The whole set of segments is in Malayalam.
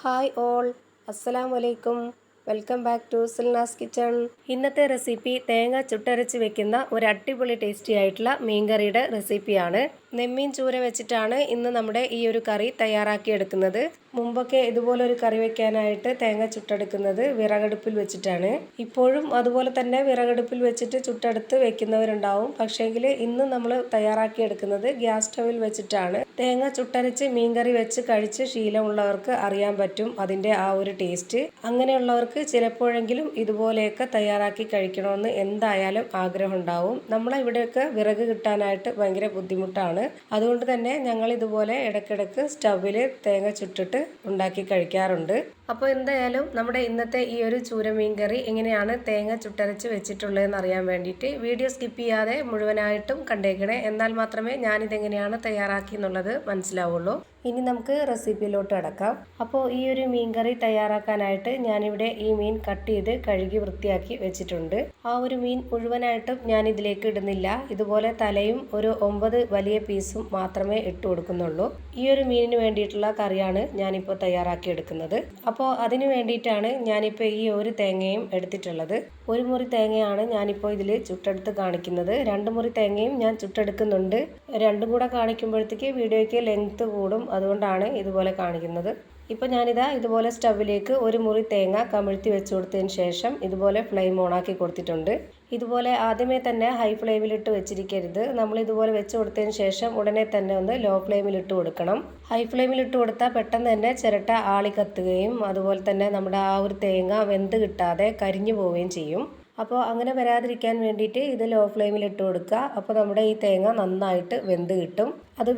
ഹായ് ഓൾ, അസ്സലാമു അലൈക്കും. Welcome back to Silnas kitchen. ഇന്നത്തെ റെസിപ്പി തേങ്ങ ചുട്ടരച്ച് വെക്കുന്ന ഒരു അടിപൊളി ടേസ്റ്റി ആയിട്ടുള്ള മീൻകറിയുടെ റെസിപ്പിയാണ്. നെമ്മീൻ ചൂര വെച്ചിട്ടാണ് ഇന്ന് നമ്മുടെ ഈ ഒരു കറി തയ്യാറാക്കിയെടുക്കുന്നത്. മുമ്പൊക്കെ ഇതുപോലൊരു കറി വെക്കാനായിട്ട് തേങ്ങ ചുട്ടെടുക്കുന്നത് വിറകടുപ്പിൽ വെച്ചിട്ടാണ്. ഇപ്പോഴും അതുപോലെ തന്നെ വിറകടുപ്പിൽ വെച്ചിട്ട് ചുട്ടെടുത്ത് വെക്കുന്നവരുണ്ടാവും. പക്ഷേങ്കിൽ ഇന്ന് നമ്മൾ തയ്യാറാക്കിയെടുക്കുന്നത് ഗ്യാസ് സ്റ്റവിൽ വെച്ചിട്ടാണ്. തേങ്ങ ചുട്ടരച്ച് മീൻകറി വെച്ച് കഴിച്ച് ശീലമുള്ളവർക്ക് അറിയാൻ പറ്റും അതിൻ്റെ ആ ഒരു ടേസ്റ്റ്. അങ്ങനെയുള്ളവർക്ക് ചിലപ്പോഴെങ്കിലും ഇതുപോലെയൊക്കെ തയ്യാറാക്കി കഴിക്കണമെന്ന് എന്തായാലും ആഗ്രഹം ഉണ്ടാവും. നമ്മളെ ഇവിടെയൊക്കെ വിറക് കിട്ടാനായിട്ട് ഭയങ്കര ബുദ്ധിമുട്ടാണ്. അതുകൊണ്ട് തന്നെ ഞങ്ങൾ ഇതുപോലെ ഇടയ്ക്കിടയ്ക്ക് സ്റ്റവിൽ തേങ്ങ ചുട്ടിട്ട് ഉണ്ടാക്കി കഴിക്കാറുണ്ട്. അപ്പോൾ എന്തായാലും നമ്മുടെ ഇന്നത്തെ ഈ ഒരു ചൂര മീൻ കറി എങ്ങനെയാണ് തേങ്ങ ചുട്ടരച്ച് വെച്ചിട്ടുള്ളതെന്ന് അറിയാൻ വേണ്ടിയിട്ട് വീഡിയോ സ്കിപ്പ് ചെയ്യാതെ മുഴുവനായിട്ടും കണ്ടേക്കണേ. എന്നാൽ മാത്രമേ ഞാനിതെങ്ങനെയാണ് തയ്യാറാക്കി എന്നുള്ളത് മനസ്സിലാവുള്ളൂ. ഇനി നമുക്ക് റെസിപ്പിയിലോട്ട് അടക്കാം. അപ്പോൾ ഈ ഒരു മീൻ കറി തയ്യാറാക്കാനായിട്ട് ഞാനിവിടെ ഈ മീൻ കട്ട് ചെയ്ത് കഴുകി വൃത്തിയാക്കി വെച്ചിട്ടുണ്ട്. ആ ഒരു മീൻ മുഴുവനായിട്ടും ഞാൻ ഇതിലേക്ക് ഇടുന്നില്ല. ഇതുപോലെ തലയും ഒരു 9 വലിയ പീസും മാത്രമേ ഇട്ട് കൊടുക്കുന്നുള്ളൂ. ഈ ഒരു മീനിന് വേണ്ടിയിട്ടുള്ള കറിയാണ് ഞാനിപ്പോൾ തയ്യാറാക്കി എടുക്കുന്നത്. അപ്പോൾ അതിന് വേണ്ടിയിട്ടാണ് ഞാനിപ്പോൾ ഈ ഒരു തേങ്ങയും എടുത്തിട്ടുള്ളത്. ഒരു മുറി തേങ്ങയാണ് ഞാനിപ്പോൾ ഇതിൽ ചുട്ടെടുത്ത് കാണിക്കുന്നത്. 2 മുറി തേങ്ങയും ഞാൻ ചുട്ടെടുക്കുന്നുണ്ട്. രണ്ടും കൂടെ കാണിക്കുമ്പോഴത്തേക്ക് വീഡിയോയ്ക്ക് ലെങ്ത്ത് കൂടും. അതുകൊണ്ടാണ് ഇതുപോലെ കാണിക്കുന്നത്. ഇപ്പോൾ ഞാനിതാ ഇതുപോലെ സ്റ്റവിലേക്ക് ഒരു മുറി തേങ്ങ കമിഴ്ത്തി വെച്ച് കൊടുത്തതിന് ശേഷം ഇതുപോലെ ഫ്ലെയിം ഓണാക്കി കൊടുത്തിട്ടുണ്ട്. ഇതുപോലെ ആദ്യമേ തന്നെ ഹൈ ഫ്ലെയിമിലിട്ട് വെച്ചിരിക്കരുത്. നമ്മൾ ഇതുപോലെ വെച്ച് കൊടുത്തതിന് ശേഷം ഉടനെ തന്നെ ഒന്ന് ലോ ഫ്ലെയിമിലിട്ട് കൊടുക്കണം. ഹൈ ഫ്ലെയിമിലിട്ട് കൊടുത്താൽ പെട്ടെന്ന് തന്നെ ചിരട്ട ആളി കത്തുകയും അതുപോലെ തന്നെ നമ്മുടെ ആ ഒരു തേങ്ങ വെന്ത് കിട്ടാതെ കരിഞ്ഞു പോവുകയും ചെയ്യും. അപ്പോൾ അങ്ങനെ വരാതിരിക്കാൻ വേണ്ടിയിട്ട് ഇത് ലോ ഫ്ലെയിമിലിട്ട് കൊടുക്കുക. അപ്പോൾ നമ്മുടെ ഈ തേങ്ങ നന്നായിട്ട് വെന്ത് കിട്ടും. അത്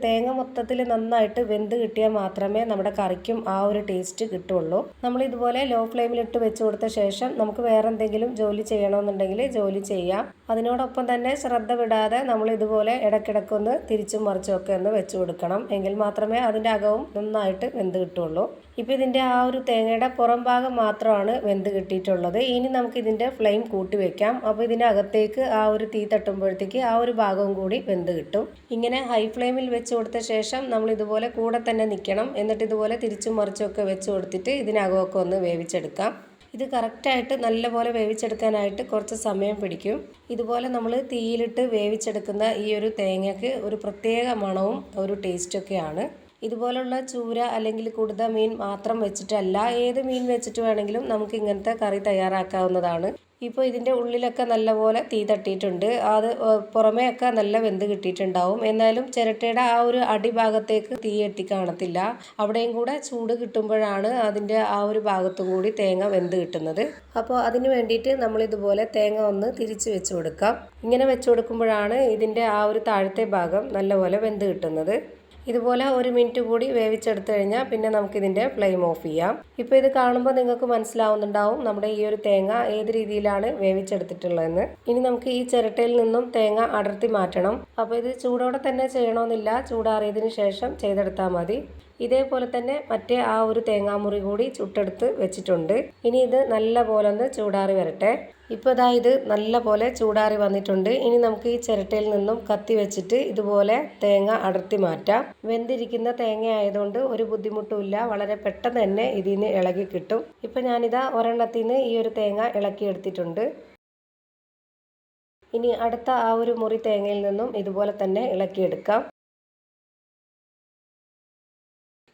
തേങ്ങ മൊത്തത്തിൽ നന്നായിട്ട് വെന്ത് കിട്ടിയാൽ മാത്രമേ നമ്മുടെ കറിക്കും ആ ഒരു ടേസ്റ്റ് കിട്ടുള്ളൂ. നമ്മൾ ഇതുപോലെ ലോ ഫ്ലെയിമിലിട്ട് വെച്ച് കൊടുത്ത ശേഷം നമുക്ക് വേറെ എന്തെങ്കിലും ജോലി ചെയ്യണമെന്നുണ്ടെങ്കിൽ ജോലി ചെയ്യാം. അതിനോടൊപ്പം തന്നെ ശ്രദ്ധ വിടാതെ നമ്മൾ ഇതുപോലെ ഇടയ്ക്കിടയ്ക്കൊന്ന് തിരിച്ചും മറിച്ചും ഒക്കെ ഒന്ന് വെച്ച് കൊടുക്കണം. എങ്കിൽ മാത്രമേ അതിൻ്റെ അകവും നന്നായിട്ട് വെന്ത് കിട്ടുള്ളൂ. ഇപ്പോൾ ഇതിൻ്റെ ആ ഒരു തേങ്ങയുടെ പുറം ഭാഗം മാത്രമാണ് വെന്ത് കിട്ടിയിട്ടുള്ളത്. ഇനി നമുക്ക് ഇതിൻ്റെ ഫ്ലെയിം കൂട്ടി വെക്കാം. അപ്പോൾ ഇതിൻ്റെ അകത്തേക്ക് ആ ഒരു തീ തട്ടുമ്പോഴത്തേക്ക് ആ ഒരു ഭാഗവും കൂടി വെന്ത് കിട്ടും. ഇങ്ങനെ ഹൈ ഫ്ലെയിമിൽ വെച്ച് കൊടുത്ത ശേഷം നമ്മൾ ഇതുപോലെ കൂടെ തന്നെ നിൽക്കണം. എന്നിട്ട് ഇതുപോലെ തിരിച്ചും മറിച്ചും ഒക്കെ വെച്ച് കൊടുത്തിട്ട് ഇതിനകമൊക്കെ ഒന്ന് വേവിച്ചെടുക്കാം. ഇത് കറക്റ്റായിട്ട് നല്ലപോലെ വേവിച്ചെടുക്കാനായിട്ട് കുറച്ച് സമയം പിടിക്കും. ഇതുപോലെ നമ്മൾ തീയിലിട്ട് വേവിച്ചെടുക്കുന്ന ഈ ഒരു തേങ്ങയ്ക്ക് ഒരു പ്രത്യേക മണവും ഒരു ടേസ്റ്റൊക്കെയാണ്. ഇതുപോലുള്ള ചൂര അല്ലെങ്കിൽ കുടുത മീൻ മാത്രം വെച്ചിട്ടല്ല, ഏത് മീൻ വെച്ചിട്ട് വേണമെങ്കിലും നമുക്ക് ഇങ്ങനത്തെ കറി തയ്യാറാക്കാവുന്നതാണ്. ഇപ്പോൾ ഇതിൻ്റെ ഉള്ളിലൊക്കെ നല്ലപോലെ തീ തട്ടിയിട്ടുണ്ട്. അത് പുറമേ ഒക്കെ നല്ല വെന്ത് കിട്ടിയിട്ടുണ്ടാവും. എന്നാലും ചിരട്ടയുടെ ആ ഒരു അടിഭാഗത്തേക്ക് തീ എത്തി കാണത്തില്ല. അവിടെയും കൂടെ ചൂട് കിട്ടുമ്പോഴാണ് അതിൻ്റെ ആ ഒരു ഭാഗത്തും കൂടി തേങ്ങ വെന്ത് കിട്ടുന്നത്. അപ്പോൾ അതിന് വേണ്ടിയിട്ട് നമ്മളിതുപോലെ തേങ്ങ ഒന്ന് തിരിച്ച് വെച്ച് കൊടുക്കാം. ഇങ്ങനെ വെച്ച് കൊടുക്കുമ്പോഴാണ് ഇതിൻ്റെ ആ ഒരു താഴത്തെ ഭാഗം നല്ലപോലെ വെന്ത് കിട്ടുന്നത്. ഇതുപോലെ 1 മിനിറ്റ് കൂടി വേവിച്ചെടുത്തു കഴിഞ്ഞാൽ പിന്നെ നമുക്കിതിൻ്റെ ഫ്ലെയിം ഓഫ് ചെയ്യാം. ഇപ്പോൾ ഇത് കാണുമ്പോൾ നിങ്ങൾക്ക് മനസ്സിലാവുന്നുണ്ടാവും നമ്മുടെ ഈ ഒരു തേങ്ങ ഏത് രീതിയിലാണ് വേവിച്ചെടുത്തിട്ടുള്ളതെന്ന്. ഇനി നമുക്ക് ഈ ചിരട്ടയിൽ നിന്നും തേങ്ങ അടർത്തി മാറ്റണം. അപ്പോൾ ഇത് ചൂടോടെ തന്നെ ചെയ്യണമെന്നില്ല, ചൂടാറിയതിന് ശേഷം ചെയ്തെടുത്താൽ മതി. ഇതേപോലെ തന്നെ മറ്റേ ആ ഒരു തേങ്ങാമുറി കൂടി ചുട്ടെടുത്ത് വെച്ചിട്ടുണ്ട്. ഇനി ഇത് നല്ല പോലെ ഒന്ന് ചൂടാറി വരട്ടെ. ഇപ്പോൾ ഇതാ ഇത് നല്ല പോലെ ചൂടാറി വന്നിട്ടുണ്ട്. ഇനി നമുക്ക് ഈ ചിരട്ടയിൽ നിന്നും കത്തി വെച്ചിട്ട് ഇതുപോലെ തേങ്ങ അടർത്തി മാറ്റാം. വെന്തിരിക്കുന്ന തേങ്ങ ആയതുകൊണ്ട് ഒരു ബുദ്ധിമുട്ടുമില്ല, വളരെ പെട്ടെന്ന് തന്നെ ഇതിന് ഇളകി കിട്ടും. ഇപ്പോൾ ഞാനിതാ ഒരെണ്ണത്തിൽ നിന്ന് ഈ ഒരു തേങ്ങ ഇളക്കിയെടുത്തിട്ടുണ്ട്. ഇനി അടുത്ത ആ ഒരു മുറി തേങ്ങയിൽ നിന്നും ഇതുപോലെ തന്നെ ഇളക്കിയെടുക്കാം.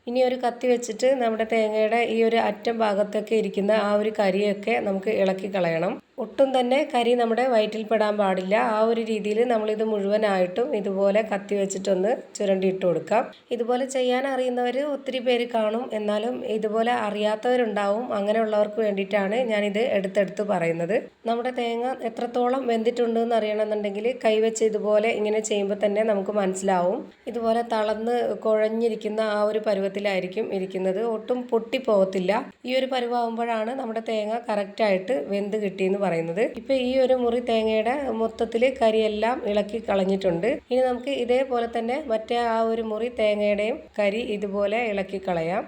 ഇനി ഒരു കത്തി വെച്ചിട്ട് നമ്മുടെ തേങ്ങയുടെ ഈ ഒരു അറ്റം ഭാഗത്തൊക്കെ ഇരിക്കുന്ന ആ ഒരു കരിയൊക്കെ നമുക്ക് ഇളക്കി കളയണം. ഒട്ടും തന്നെ കരി നമ്മുടെ വയറ്റിൽ പെടാൻ പാടില്ല. ആ ഒരു രീതിയിൽ നമ്മളിത് മുഴുവനായിട്ടും ഇതുപോലെ കത്തി വെച്ചിട്ടൊന്ന് ചുരണ്ടിയിട്ട് കൊടുക്കാം. ഇതുപോലെ ചെയ്യാൻ അറിയുന്നവർ ഒത്തിരി പേര് കാണും. എന്നാലും ഇതുപോലെ അറിയാത്തവരുണ്ടാവും. അങ്ങനെയുള്ളവർക്ക് വേണ്ടിയിട്ടാണ് ഞാനിത് എടുത്തെടുത്ത് പറയുന്നത്. നമ്മുടെ തേങ്ങ എത്രത്തോളം വെന്തിട്ടുണ്ടെന്ന് അറിയണമെന്നുണ്ടെങ്കിൽ കൈവച്ച് ഇതുപോലെ ഇങ്ങനെ ചെയ്യുമ്പോൾ തന്നെ നമുക്ക് മനസ്സിലാവും. ഇതുപോലെ തളർന്ന് കുഴഞ്ഞിരിക്കുന്ന ആ ഒരു പരുവത്തിലായിരിക്കും ഇരിക്കുന്നത്. ഒട്ടും പൊട്ടിപ്പോകത്തില്ല. ഈ ഒരു പരുവാകുമ്പോഴാണ് നമ്മുടെ തേങ്ങ കറക്റ്റായിട്ട് വെന്ത് കിട്ടിയെന്ന് പറയുന്നത്. ഇപ്പൊ ഈ ഒരു മുറി തേങ്ങയുടെ മൊത്തത്തിൽ കരിയെല്ലാം ഇളക്കി കളഞ്ഞിട്ടുണ്ട്. ഇനി നമുക്ക് ഇതേപോലെ തന്നെ മറ്റേ ആ ഒരു മുറി തേങ്ങയുടെയും കരി ഇതുപോലെ ഇളക്കി കളയാം.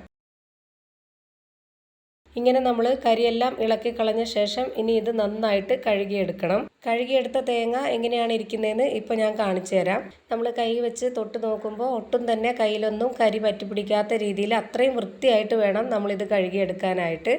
ഇങ്ങനെ നമ്മൾ കരിയെല്ലാം ഇളക്കി കളഞ്ഞ ശേഷം ഇനി ഇത് നന്നായിട്ട് കഴുകിയെടുക്കണം. കഴുകിയെടുത്ത തേങ്ങ എങ്ങനെയാണ് ഇരിക്കുന്നതെന്ന് ഇപ്പോൾ ഞാൻ കാണിച്ചു തരാം. നമ്മൾ കൈ വെച്ച് തൊട്ട് നോക്കുമ്പോൾ ഒട്ടും തന്നെ കയ്യിലൊന്നും കരി പറ്റിപ്പിടിക്കാത്ത രീതിയിൽ അത്രയും വൃത്തിയായിട്ട് വേണം നമ്മളിത് കഴുകിയെടുക്കാനായിട്ട്.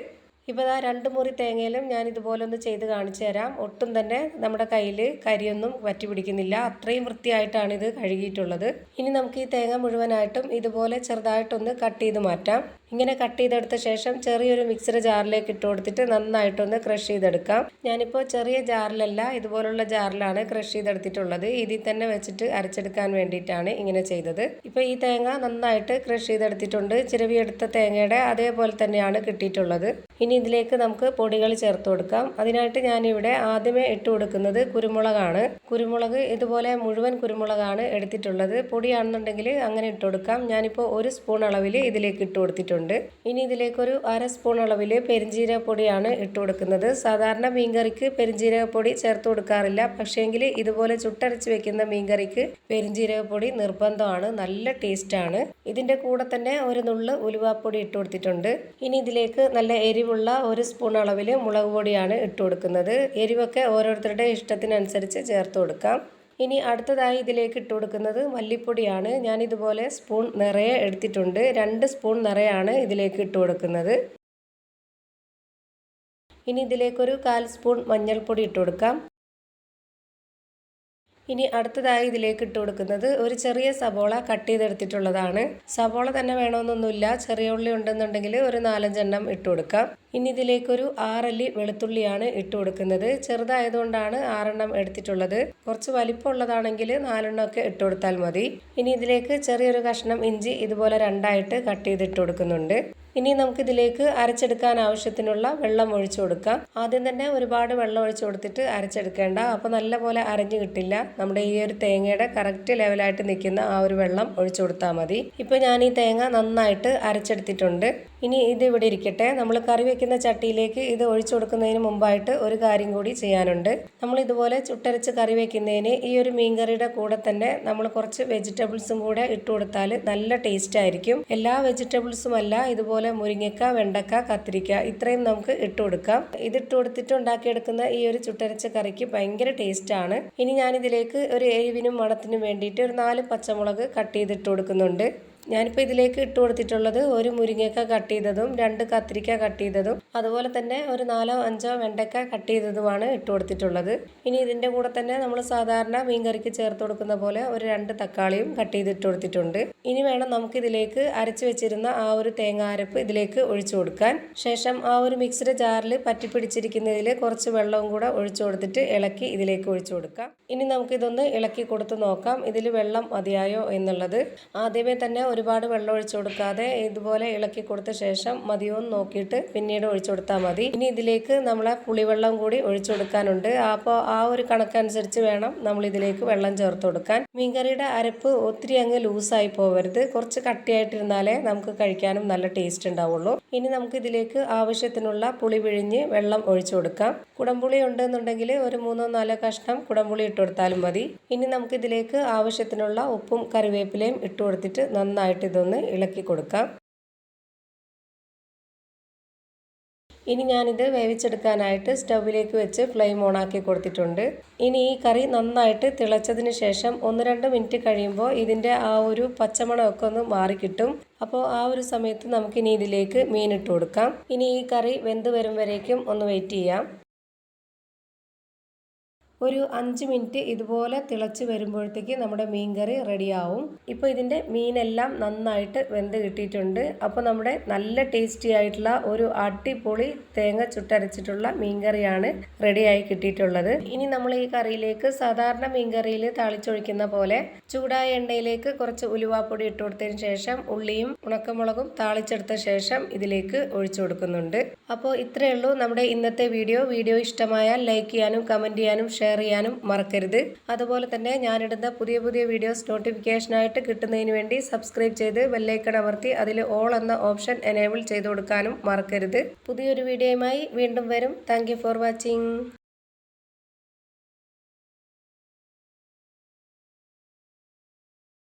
ഇപ്പോൾ ഇതാ 2 മുറി തേങ്ങയിലും ഞാൻ ഇതുപോലെ ഒന്ന് ചെയ്ത് കാണിച്ചു തരാം. ഒട്ടും തന്നെ നമ്മുടെ കയ്യിൽ കരിയൊന്നും പറ്റി പിടിക്കുന്നില്ല. അത്രയും വൃത്തിയായിട്ടാണ് ഇത് കഴുകിയിട്ടുള്ളത്. ഇനി നമുക്ക് ഈ തേങ്ങ മുഴുവനായിട്ടും ഇതുപോലെ ചെറുതായിട്ടൊന്ന് കട്ട് ചെയ്ത് മാറ്റാം. ഇങ്ങനെ കട്ട് ചെയ്തെടുത്ത ശേഷം ചെറിയൊരു മിക്സർ ജാറിലേക്ക് ഇട്ട് കൊടുത്തിട്ട് നന്നായിട്ടൊന്ന് ക്രഷ് ചെയ്തെടുക്കാം. ഞാനിപ്പോൾ ചെറിയ ജാറിലല്ല, ഇതുപോലുള്ള ജാറിലാണ് ക്രഷ് ചെയ്തെടുത്തിട്ടുള്ളത്. ഇതിൽ തന്നെ വെച്ചിട്ട് അരച്ചെടുക്കാൻ വേണ്ടിയിട്ടാണ് ഇങ്ങനെ ചെയ്തത്. ഇപ്പോൾ ഈ തേങ്ങ നന്നായിട്ട് ക്രഷ് ചെയ്തെടുത്തിട്ടുണ്ട്. ചിരവിയെടുത്ത തേങ്ങയുടെ അതേപോലെ തന്നെയാണ് കിട്ടിയിട്ടുള്ളത്. ഇനി ഇതിലേക്ക് നമുക്ക് പൊടികൾ ചേർത്ത് കൊടുക്കാം. അതിനായിട്ട് ഞാനിവിടെ ആദ്യമേ ഇട്ട് കൊടുക്കുന്നത് കുരുമുളകാണ്. കുരുമുളക് ഇതുപോലെ മുഴുവൻ കുരുമുളകാണ് എടുത്തിട്ടുള്ളത്. പൊടിയാണെന്നുണ്ടെങ്കിൽ അങ്ങനെ ഇട്ട് കൊടുക്കാം. ഞാനിപ്പോൾ 1 സ്പൂൺ അളവിൽ ഇതിലേക്ക് ഇട്ട് കൊടുത്തിട്ടുണ്ട്. ഇനി ഇതിലേക്കൊരു 1/2 സ്പൂൺ അളവിൽ പെരിഞ്ജീരകപ്പൊടിയാണ് ഇട്ട് കൊടുക്കുന്നത്. സാധാരണ മീൻകറിക്ക് പെരിഞ്ജീരകപ്പൊടി ചേർത്ത് കൊടുക്കാറില്ല. പക്ഷേങ്കിൽ ഇതുപോലെ ചുട്ടരച്ച് വെക്കുന്ന മീൻകറിക്ക് പെരിഞ്ജീരകപ്പൊടി നിർബന്ധമാണ്. നല്ല ടേസ്റ്റാണ്. ഇതിൻ്റെ കൂടെ തന്നെ ഒരു നുള്ള് ഉലുവാപ്പൊടി ഇട്ട് കൊടുത്തിട്ടുണ്ട്. ഇനി ഇതിലേക്ക് നല്ല എരിവുള്ള 1 സ്പൂൺ അളവിൽ മുളക് പൊടിയാണ് ഇട്ട് കൊടുക്കുന്നത്. എരിവൊക്കെ ഓരോരുത്തരുടെ ഇഷ്ടത്തിനനുസരിച്ച് ചേർത്ത് കൊടുക്കാം. ഇനി അടുത്തതായി ഇതിലേക്ക് ഇട്ട് കൊടുക്കുന്നത് മല്ലിപ്പൊടിയാണ്. ഞാനിതുപോലെ സ്പൂൺ നിറയെ എടുത്തിട്ടുണ്ട്. 2 സ്പൂൺ നിറയാണ് ഇതിലേക്ക് ഇട്ട് കൊടുക്കുന്നത്. ഇനി ഇതിലേക്കൊരു 1/4 സ്പൂൺ മഞ്ഞൾപ്പൊടി ഇട്ട് കൊടുക്കാം. ഇനി അടുത്തതായി ഇതിലേക്ക് ഇട്ട് കൊടുക്കുന്നത് ഒരു ചെറിയ സബോള കട്ട് ചെയ്തെടുത്തിട്ടുള്ളതാണ്. സബോള തന്നെ വേണമെന്നൊന്നുമില്ല, ചെറിയ ഉള്ളി ഉണ്ടെന്നുണ്ടെങ്കിൽ ഒരു 4-5 എണ്ണം ഇട്ട് കൊടുക്കാം. ഇനി ഇതിലേക്കൊരു 6 അല്ലി വെളുത്തുള്ളിയാണ് ഇട്ട് കൊടുക്കുന്നത്. ചെറുതായതുകൊണ്ടാണ് 6 എണ്ണം എടുത്തിട്ടുള്ളത്. കുറച്ച് വലിപ്പമുള്ളതാണെങ്കിൽ 4 എണ്ണമൊക്കെ ഇട്ട് കൊടുത്താൽ മതി. ഇനി ഇതിലേക്ക് ചെറിയൊരു കഷ്ണം ഇഞ്ചി ഇതുപോലെ 2ആയിട്ട് കട്ട് ചെയ്തിട്ട് കൊടുക്കുന്നുണ്ട്. ഇനി നമുക്കിതിലേക്ക് അരച്ചെടുക്കാൻ ആവശ്യത്തിനുള്ള വെള്ളം ഒഴിച്ചു കൊടുക്കാം. ആദ്യം തന്നെ ഒരുപാട് വെള്ളം ഒഴിച്ചു കൊടുത്തിട്ട് അരച്ചെടുക്കേണ്ട, അപ്പോൾ നല്ലപോലെ അരഞ്ഞു കിട്ടില്ല. നമ്മുടെ ഈ ഒരു തേങ്ങയുടെ കറക്റ്റ് ലെവലായിട്ട് നിൽക്കുന്ന ആ ഒരു വെള്ളം ഒഴിച്ചു കൊടുത്താൽ മതി. ഇപ്പോൾ ഞാൻ ഈ തേങ്ങ നന്നായിട്ട് അരച്ചെടുത്തിട്ടുണ്ട്. ഇനി ഇത് ഇവിടെ ഇരിക്കട്ടെ. നമ്മൾ കറി വെക്കുന്ന ചട്ടിയിലേക്ക് ഇത് ഒഴിച്ചു കൊടുക്കുന്നതിന് മുമ്പായിട്ട് ഒരു കാര്യം കൂടി ചെയ്യാനുണ്ട്. നമ്മൾ ഇതുപോലെ ചുട്ടരച്ച് കറി വെക്കുന്നതിന് ഈ ഒരു മീൻകറിയുടെ കൂടെ തന്നെ നമ്മൾ കുറച്ച് വെജിറ്റബിൾസും കൂടെ ഇട്ട് കൊടുത്താൽ നല്ല ടേസ്റ്റ് ആയിരിക്കും. എല്ലാ വെജിറ്റബിൾസും അല്ല, ഇതുപോലെ മുരിങ്ങക്ക, വെണ്ടക്ക, കത്തിരിക്ക ഇത്രയും നമുക്ക് ഇട്ട് കൊടുക്കാം. ഇതിട്ട് കൊടുത്തിട്ട് ഉണ്ടാക്കിയെടുക്കുന്ന ഈ ഒരു ചുട്ടരച്ച കറിക്ക് ഭയങ്കര ടേസ്റ്റ് ആണ്. ഇനി ഞാനിതിലേക്ക് ഒരു എരിവിനും മണത്തിനും വേണ്ടിയിട്ട് ഒരു 4 പച്ചമുളക് കട്ട് ചെയ്തിട്ട് കൊടുക്കുന്നുണ്ട്. ഞാനിപ്പോൾ ഇതിലേക്ക് ഇട്ട് കൊടുത്തിട്ടുള്ളത് ഒരു മുരിങ്ങക്ക കട്ട് ചെയ്തതും 2 കത്തിരിക്ക കട്ട് ചെയ്തതും അതുപോലെ തന്നെ ഒരു 4-5 വെണ്ടക്ക കട്ട് ചെയ്തതുമാണ് ഇട്ട് കൊടുത്തിട്ടുള്ളത്. ഇനി ഇതിൻ്റെ കൂടെ തന്നെ നമ്മൾ സാധാരണ മീൻകറിക്ക് ചേർത്ത് കൊടുക്കുന്ന പോലെ ഒരു 2 തക്കാളിയും കട്ട് ചെയ്തിട്ട് കൊടുത്തിട്ടുണ്ട്. ഇനി വേണം നമുക്കിതിലേക്ക് അരച്ച് വെച്ചിരുന്ന ആ ഒരു തേങ്ങ അരപ്പ് ഇതിലേക്ക് ഒഴിച്ചു കൊടുക്കാൻ. ശേഷം ആ ഒരു മിക്സിയുടെ ജാറിൽ പറ്റിപ്പിടിച്ചിരിക്കുന്നതിൽ കുറച്ച് വെള്ളവും കൂടെ ഒഴിച്ചു കൊടുത്തിട്ട് ഇളക്കി ഇതിലേക്ക് ഒഴിച്ചു കൊടുക്കാം. ഇനി നമുക്കിതൊന്ന് ഇളക്കി കൊടുത്ത് നോക്കാം ഇതിൽ വെള്ളം മതിയായോ എന്നുള്ളത്. ആദ്യമേ തന്നെ ഒരുപാട് വെള്ളം ഒഴിച്ചു കൊടുക്കാതെ ഇതുപോലെ ഇളക്കി കൊടുത്ത ശേഷം മതിയോന്ന് നോക്കിയിട്ട് പിന്നീട് ഒഴിച്ചു കൊടുത്താൽ മതി. ഇനി ഇതിലേക്ക് നമ്മളെ പുളിവെള്ളം കൂടി ഒഴിച്ചു കൊടുക്കാനുണ്ട്. അപ്പോൾ ആ ഒരു കണക്കനുസരിച്ച് വേണം നമ്മൾ ഇതിലേക്ക് വെള്ളം ചേർത്ത് കൊടുക്കാൻ. മീൻകറിയുടെ അരപ്പ് ഒത്തിരി അങ്ങ് ലൂസായി പോവരുത്, കുറച്ച് കട്ടിയായിട്ടിരുന്നാലേ നമുക്ക് കഴിക്കാനും നല്ല ടേസ്റ്റ് ഉണ്ടാവുള്ളൂ. ഇനി നമുക്ക് ഇതിലേക്ക് ആവശ്യത്തിനുള്ള പുളി പിഴിഞ്ഞ് വെള്ളം ഒഴിച്ചു കൊടുക്കാം. കുടംപുളി ഉണ്ടെന്നുണ്ടെങ്കിൽ ഒരു 3-4 കഷ്ണം കുടംപുളി ഇട്ട് കൊടുത്താലും മതി. ഇനി നമുക്ക് ഇതിലേക്ക് ആവശ്യത്തിനുള്ള ഉപ്പും കറിവേപ്പിലയും ഇട്ട് കൊടുത്തിട്ട് നന്നായിട്ട് ഇതൊന്ന് ഇളക്കി കൊടുക്കാം. ഇനി ഞാനിത് വേവിച്ചെടുക്കാനായിട്ട് സ്റ്റൗവിലേക്ക് വെച്ച് ഫ്ലെയിം ഓണാക്കി കൊടുത്തിട്ടുണ്ട്. ഇനി ഈ കറി നന്നായിട്ട് തിളച്ചതിന് ശേഷം 1-2 മിനിറ്റ് കഴിയുമ്പോൾ ഇതിൻ്റെ ആ ഒരു പച്ചമണമൊക്കെ ഒന്ന് മാറിക്കിട്ടും. അപ്പോൾ ആ ഒരു സമയത്ത് നമുക്കിനി ഇതിലേക്ക് മീൻ ഇട്ട് കൊടുക്കാം. ഇനി ഈ കറി വെന്ത് വരും വരേക്കും ഒന്ന് വെയിറ്റ് ചെയ്യാം. ഒരു 5 മിനിറ്റ് ഇതുപോലെ തിളച്ച് വരുമ്പോഴത്തേക്ക് നമ്മുടെ മീൻകറി റെഡിയാവും. ഇപ്പോൾ ഇതിൻ്റെ മീനെല്ലാം നന്നായിട്ട് വെന്ത് കിട്ടിയിട്ടുണ്ട്. അപ്പോൾ നമ്മുടെ നല്ല ടേസ്റ്റി ആയിട്ടുള്ള ഒരു അടിപൊളി തേങ്ങ ചുട്ടരച്ചിട്ടുള്ള മീൻകറിയാണ് റെഡിയായി കിട്ടിയിട്ടുള്ളത്. ഇനി നമ്മൾ ഈ കറിയിലേക്ക് സാധാരണ മീൻകറിയിൽ താളിച്ചൊഴിക്കുന്ന പോലെ ചൂടായ എണ്ണയിലേക്ക് കുറച്ച് ഉലുവാപ്പൊടി ഇട്ട് കൊടുത്തതിന് ശേഷം ഉള്ളിയും ഉണക്കമുളകും താളിച്ചെടുത്ത ശേഷം ഇതിലേക്ക് ഒഴിച്ചു കൊടുക്കുന്നുണ്ട്. അപ്പോൾ ഇത്രയേ ഉള്ളൂ നമ്മുടെ ഇന്നത്തെ വീഡിയോ ഇഷ്ടമായാൽ ലൈക്ക് ചെയ്യാനും കമൻറ്റ് ചെയ്യാനും ഷെയർ ചെയ്യാനും മറക്കരുത്. അതുപോലെ തന്നെ ഞാനിടുന്ന പുതിയ വീഡിയോസ് നോട്ടിഫിക്കേഷനായിട്ട് കിട്ടുന്നതിന് വേണ്ടി സബ്സ്ക്രൈബ് ചെയ്ത് ബെല്ലൈക്കൺ അമർത്തി അതിൽ ഓൾ എന്ന ഓപ്ഷൻ എനേബിൾ ചെയ്ത് കൊടുക്കാനും മറക്കരുത്. പുതിയൊരു വീഡിയോയുമായി വീണ്ടും വരും. Thank you for watching.